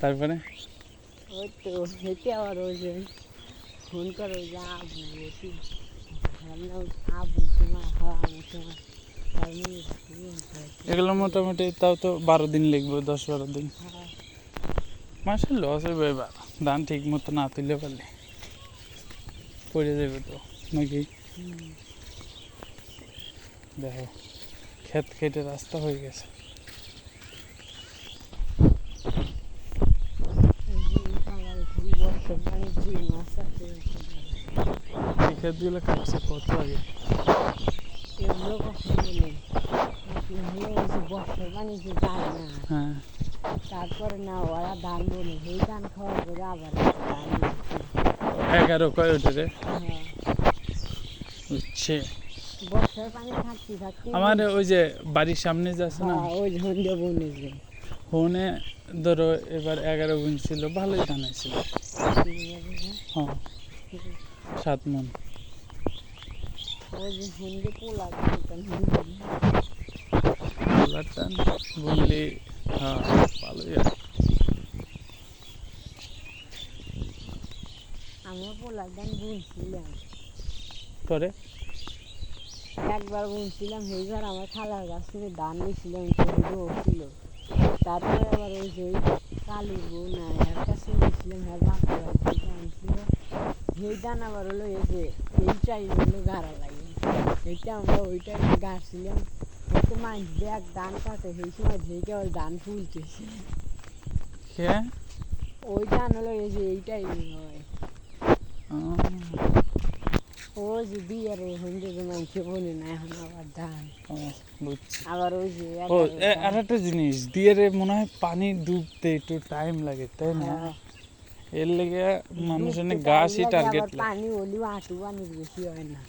তারপরে ওই তো হেঁটে আবার ওই যে ফোন করে ওই যে আবু তুই আবু তোমার হওয়া আমি তোমার এগুলো মোটামুটি তাও তো 12 দিন লাগবে, 10-12 দিন। মাসের লস হইবে এবার, ধান ঠিক মতো না তুললে পারলে পড়ে যাবে তো নাকি। দেখো ক্ষেত কেটে রাস্তা হয়ে গেছে। এই ক্ষেতগুলো কাটছে কত আগে। এগুলো কখনো নেই বর্ষার পানি যে যায় না, হ্যাঁ তারপরে না ওরা ধান বলে সেই ধান খাওয়ার পরে আবার ধান 11 কয় ওঠে রে হ্যাঁ বুঝছে। বর্ষার পানি থাকতে থাকতে আমার ওই যে বাড়ির সামনে যে আছে না, ওই ঝন্ডে বনে যে ফোনে ধরো এবার 11 গুণ ছিল, ভালোই ধান হয়েছিল। হ্যাঁ 7 মণ। ওই যে ঝন্ডে পোলা পোলার টান বুনলি হ্যাঁ ভালোই হয়। আমরা পোলার ধান বুনছিলাম করে একবার বুনছিলাম, সেইবার আমার খালার গাছ থেকে ধান নিয়েছিলাম ছিল। তারপরে আবার ওই যে কালির বউ না এর কাছে নিয়েছিলাম, হ্যাঁ বাপের বাড়ি আনছিল সেই ধান আবার হলো এই যে এই টাইম হলো গাড়া লাগে, এইটা আমরা ওই টাইমে গাড়ছিলাম। হয়তো মাছ দেখ ধান কাটে সেই সময় থেকে ওই ধান ফুলতেছে। হ্যাঁ ওই ধান হলো এই যে এই টাইমে হয়। ওই যে বিয়ের হইলে যে মানুষে বলে না এখন আবার ধান বুঝছি। আবার ওই যে ও আর একটা জিনিস দিয়ে মনে হয় পানি ডুবতে একটু টাইম লাগে তাই না, এর লেগে মানুষ অনেক গাছই টার্গেট পানি হলেও আঁটু পানির বেশি হয় না।